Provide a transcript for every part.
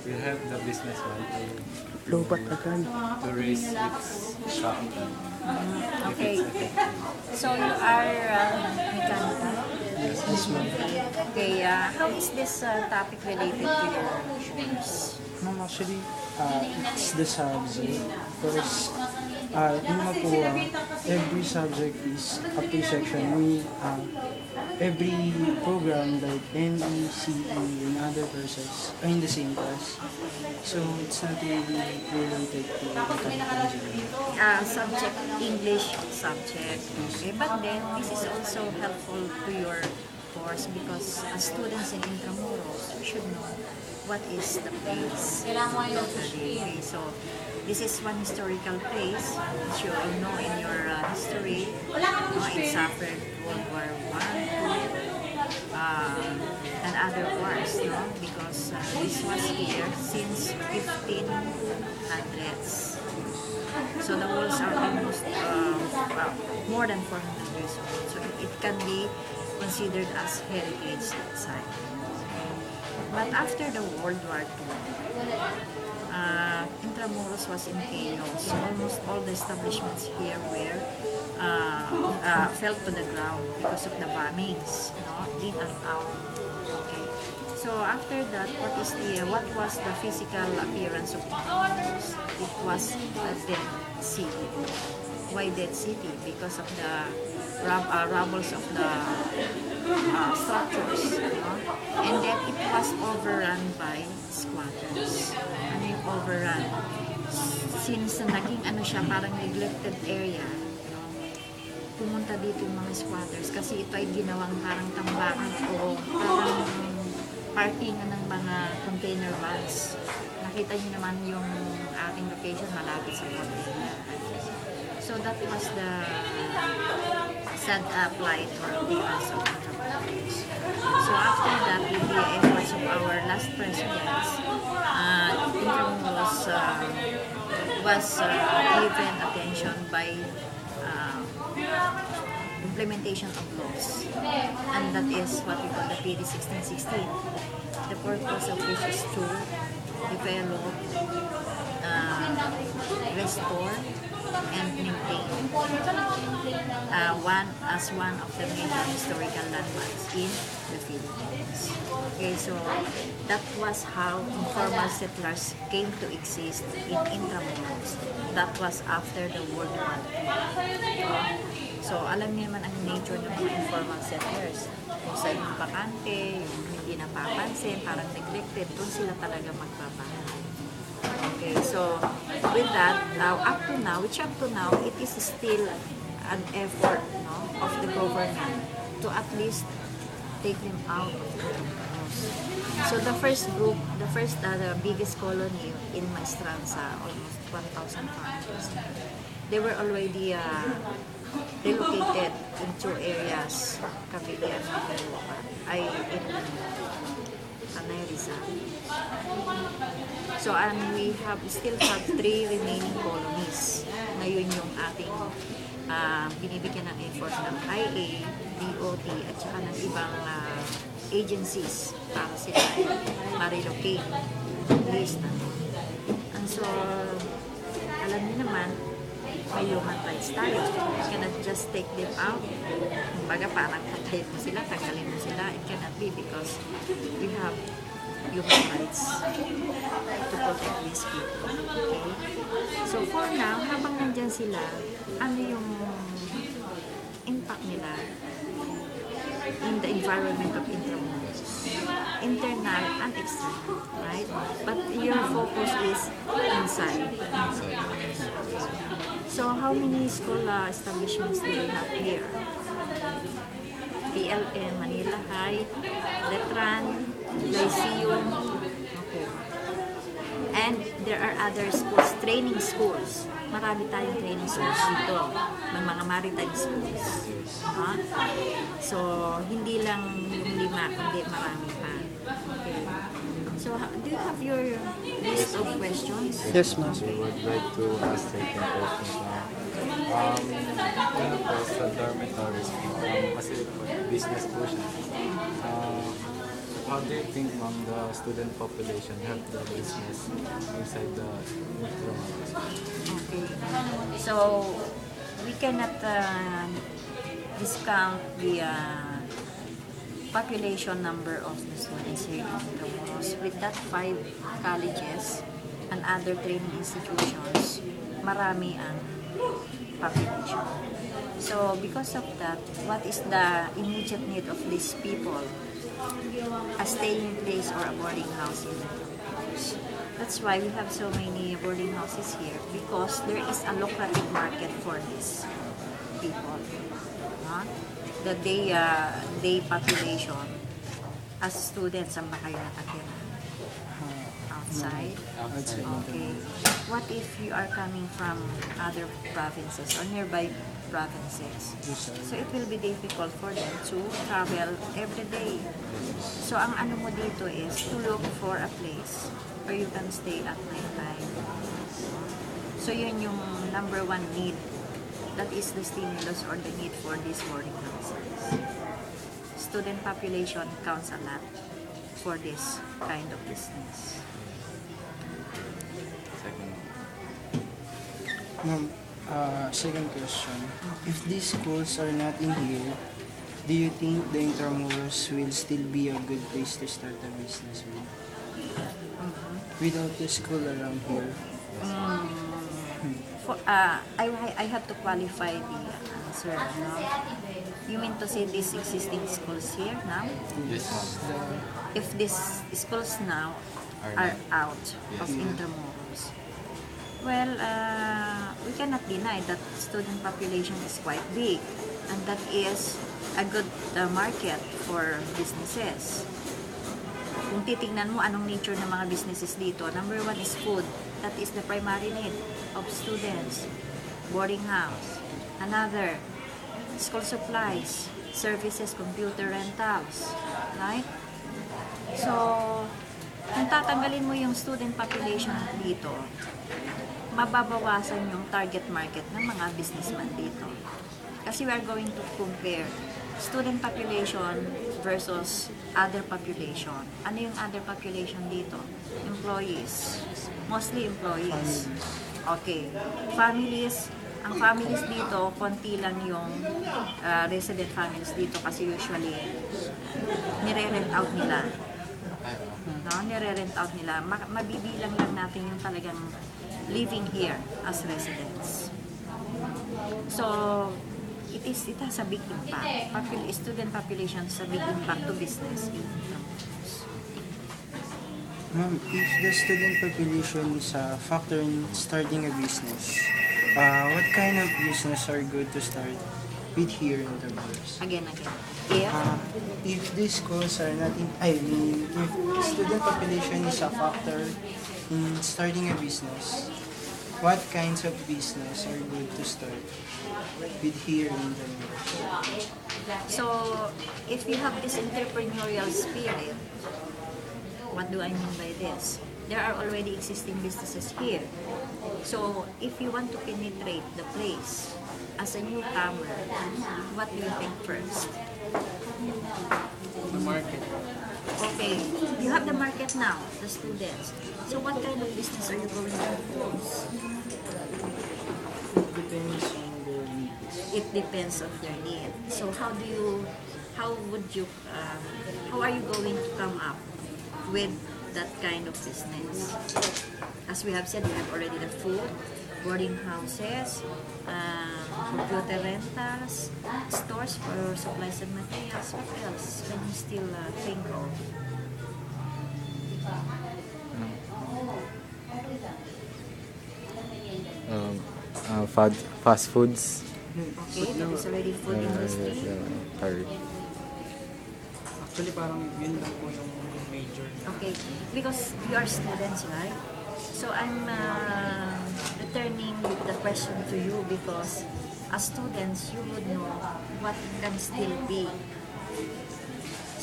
We have the business one Lobat agad. to raise its shop. Okay. So you are mechanical? Yes, ma'am. Okay, how is this topic related to your course? Ma'am, actually, it's the subject. Because, yun nga po, every subject is a section. Every program like NE, CE, and other courses are in the same class. So, it's not really related to mechanical engineering. Subject, English subject. Okay, but then this is also helpful to your course because as students in Intramuros, we should know what is the place locally. Okay, so this is one historical place which you all know in your history. It suffered World War I, and other wars, no? Because this was here since 1500s. So the walls are almost more than 400 years old. So it can be considered as heritage site. But after the World War II, Intramuros was in chaos. Almost all the establishments here were fell to the ground because of the bombings, in and out. Okay. So after that, what was the physical appearance of Intramuros? It was a dead city. Why dead city? Because of the rubbles of the structures, and then it was overrun by squatters. Ano yung overrun? Since naging parang neglected area, pumunta dito yung mga squatters kasi ito ay ginawang parang tambakan o parang parkingan ng mga container vans. Nakita niyo naman yung ating location malapit sa port area. So that was the sad plight or appearance of Intramuros. So after that, with the efforts of our last presidents, Intramuros was given attention by implementation of laws, and that is what we call the PD 1616. The purpose of which is to develop, restore, and maintain one of the major historical landmarks in the Philippines. Okay, so that was how informal settlers came to exist in Intramuros. That was after the World War II. So alam niyo naman ang nature ng mga informal settlers. Kung sa yung bakante, yung hindi napapansin, parang neglected, doon sila talaga magpapahay. Okay, so with that, up to now, it is still an effort, of the government to at least take them out of the house. So the first group, the biggest colony in Maestranza, almost 1,000 families, they were already relocated in two areas, Cavite and Manila, in Tanay Rizal. So, we still have 3 remaining colonies. Ngayon yung ating binibigyan ng effort ng IA, DOT, at saka ng ibang agencies para sila ma-relocate. List na. And so, alam niyo naman, may human rights tayo. You cannot just take them out. Kumbaga, parang patayin mo sila, tanggalin mo sila. It cannot be because we have human rights to protect these people. Okay? So for now, habang nandyan sila, ano yung impact nila in the environment of Intramuros? Internal and external, right? But your focus is inside. So how many school establishments do we have here? PLM, Manila High, Letran, Lyceum, okay. And there are other schools, training schools. Marami tayong training schools dito, ng mga maritime schools. So, hindi lang yung 5, kundi marami pa. Okay. So, do you have your list of questions? Yes, ma'am. We would like to ask certain questions now. Ano po sa dormitories po, kasi po, business po siya. How do you think, ma'am, the student population help the business inside the intramurals? Okay. So, we cannot discount the population number of the students here in Intramuros. With that 5 colleges and other training institutions, marami ang population. So, because of that, what is the immediate need of these people? A staying place or a boarding house in Intramuros. That's why we have so many boarding houses here, because there is a lucrative market for these people. The day population, as students, saan ba kayo nakatira? Outside? Outside. Okay. What if you are coming from other provinces or nearby provinces? So it will be difficult for them to travel every day. So ang ano mo dito is to look for a place where you can stay at night time. So yun yung number one need. That is the stimulus or the need for these boarding houses. Student population counts a lot for this kind of business. Second. Ma'am, second question. If these schools are not in here, do you think the Intramuros will still be a good place to start a business with? Without the school around here? I have to qualify the answer. No? You mean to say these existing schools here now? Yes, ma'am. If these schools now are out of Intramuros, well, we cannot deny that student population is quite big, and that is a good market for businesses. Kung titingnan mo anong nature ng mga businesses dito, number one is food. That is the primary need of students. Boarding house. Another, school supplies, services, computer rentals. Right? So, kung tatanggalin mo yung student population dito, mababawasan yung target market ng mga businessman dito. Kasi we are going to compare student population versus other population. Ano yung other population dito? Employees. Mostly employees. Okay. Families. Ang families dito, konti lang yung resident families dito kasi usually nire-rent out nila. No? Nire-rent out nila. Mabibilang lang natin yung talagang living here as residents. So, it has a big impact. Student population has a big impact to business in Intramuros. Ma'am, if the student population is a factor in starting a business, what kind of business are good to start with here in Intramuros? Again. If these schools are not in, if student population is a factor in starting a business, what kinds of business are good to start with here in Intramuros? So, if you have this entrepreneurial spirit, what do I mean by this? There are already existing businesses here. So, if you want to penetrate the place as a newcomer, what do you think first? The market. Okay, you have the market now, the students. So, what kind of business are you going to propose? Depends on their needs. It depends on their need. So, how are you going to come up with that kind of business? As we have said, we have already the food, boarding houses, computer rentals, stores for supplies and materials. What else can you still think of? Fast foods. Okay, that is already food industry. Actually, parang yun lang po yung major. Okay, because you are students, right? So I'm returning the question to you because as students, you would know what can still be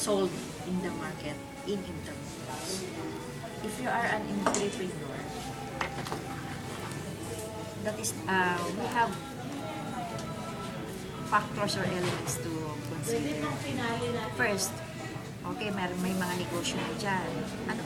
sold in the market in Intramuros. If you are an entrepreneur, that is, we have factors or elements to consider. First, Okay, may mga negosyo na dyan. Ano